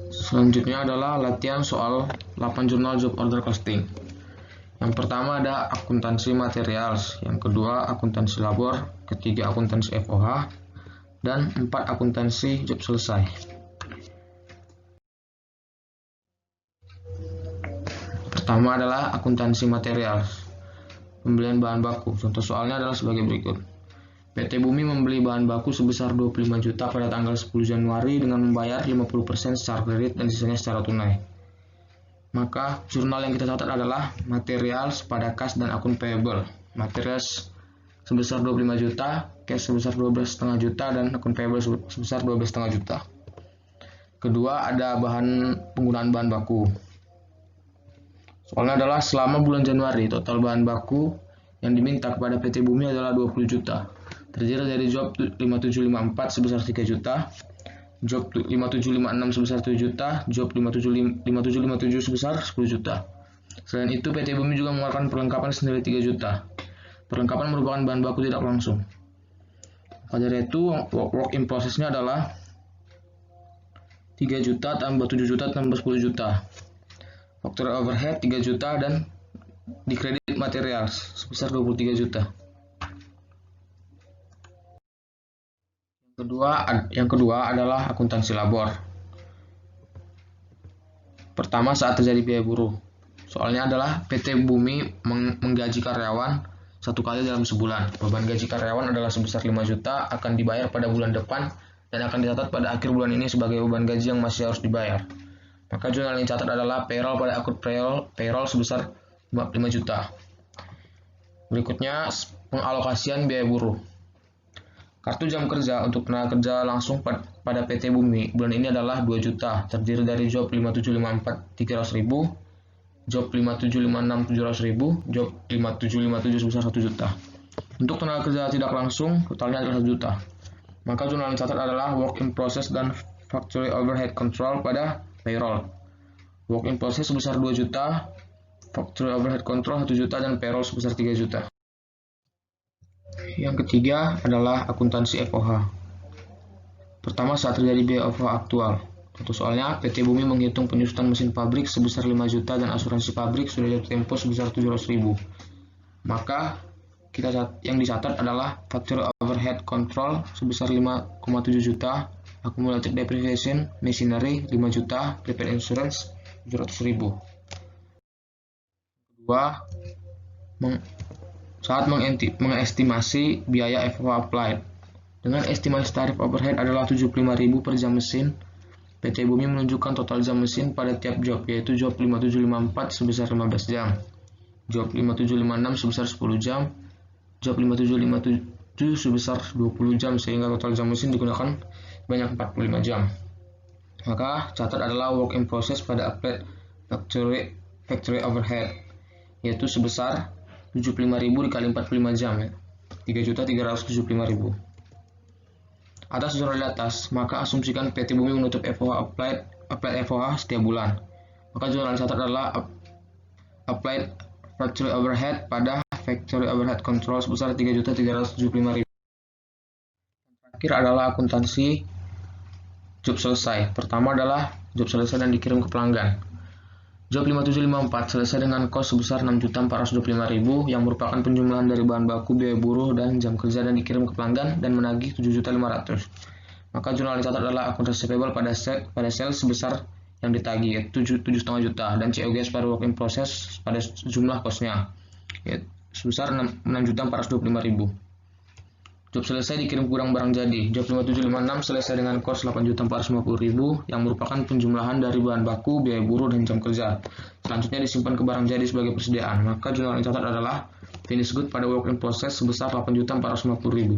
Selanjutnya adalah latihan soal 8 jurnal job order costing. Yang pertama ada akuntansi materials, yang kedua akuntansi labor, ketiga akuntansi FOH, dan 4 akuntansi job selesai. Pertama adalah akuntansi materials, pembelian bahan baku. Contoh soalnya adalah sebagai berikut. PT Bumi membeli bahan baku sebesar 25 juta pada tanggal 10 Januari dengan membayar 50% secara kredit dan sisanya secara tunai. Maka jurnal yang kita catat adalah materials pada kas dan akun payable. Materials sebesar 25 juta, cash sebesar 12,5 juta, dan akun payable sebesar 12,5 juta. Kedua ada penggunaan bahan baku. Soalnya adalah selama bulan Januari total bahan baku yang diminta kepada PT Bumi adalah 20 juta. Terdiri dari job 5754 sebesar 3 juta, job 5756 sebesar 7 juta, job 5757 sebesar 10 juta. Selain itu, PT Bumi juga mengeluarkan perlengkapan senilai 3 juta. Perlengkapan merupakan bahan baku tidak langsung. Maka dari itu, work in process-nya adalah 3 juta tambah 7 juta tambah 10 juta. Factory overhead 3 juta dan di kredit materials sebesar 23 juta. Yang kedua adalah akuntansi labor. Pertama, saat terjadi biaya buruh. Soalnya adalah PT Bumi menggaji karyawan 1 kali dalam sebulan. Beban gaji karyawan adalah sebesar 5 juta, akan dibayar pada bulan depan dan akan dicatat pada akhir bulan ini sebagai beban gaji yang masih harus dibayar. Maka jurnal yang dicatat adalah payroll pada akun payroll sebesar 5 juta. Berikutnya, pengalokasian biaya buruh. Kartu jam kerja untuk tenaga kerja langsung pada PT Bumi bulan ini adalah 2 juta, terdiri dari job 5754 300.000, job 5756 700.000, job 5757 sebesar 1 juta. Untuk tenaga kerja tidak langsung, totalnya adalah 1 juta. Maka jurnal yang dicatat adalah work in process dan factory overhead control pada payroll. Work in process sebesar 2 juta, factory overhead control 1 juta, dan payroll sebesar 3 juta. Yang ketiga adalah akuntansi FOH. Pertama, saat terjadi biaya FOH aktual. Contoh soalnya, PT Bumi menghitung penyusutan mesin pabrik sebesar 5 juta dan asuransi pabrik sudah jatuh tempo sebesar 700.000. Maka yang dicatat adalah factory overhead control sebesar 5,7 juta, accumulated depreciation machinery 5 juta, prepaid insurance 700.000. Kedua, saat mengestimasi biaya FOH applied. Dengan estimasi tarif overhead adalah 75.000 per jam mesin, PT Bumi menunjukkan total jam mesin pada tiap job, yaitu job 5754 sebesar 15 jam, job 5756 sebesar 10 jam, job 5757 sebesar 20 jam, sehingga total jam mesin digunakan banyak 45 jam. Maka catat adalah work in process pada applied factory overhead, yaitu sebesar 75.000 dikali 45 jam, ya. 3.375.000. Atas jurnal di atas, maka asumsikan PT Bumi menutup FOH applied FOH setiap bulan. Maka jurnal dicatat adalah applied factory overhead pada factory overhead control sebesar 3.375.000. Terakhir adalah akuntansi job selesai. Pertama adalah job selesai dan dikirim ke pelanggan. Job 5754 selesai dengan kos sebesar 6.425.000 yang merupakan penjumlahan dari bahan baku, biaya buruh, dan jam kerja dan dikirim ke pelanggan dan menagih 7.500.000. Maka jurnal dicatat adalah akuntansi payable pada sales sebesar yang ditagih, yaitu 7,5 juta, dan COGS pada work in process pada jumlah kosnya, yaitu sebesar 6.425.000. Job selesai dikirim ke gudang barang jadi. Job 5756 selesai dengan kos 8.450.000 yang merupakan penjumlahan dari bahan baku, biaya buruh, dan jam kerja. Selanjutnya disimpan ke barang jadi sebagai persediaan. Maka jurnal yang dicatat adalah finish good pada work in process sebesar 8.450.000.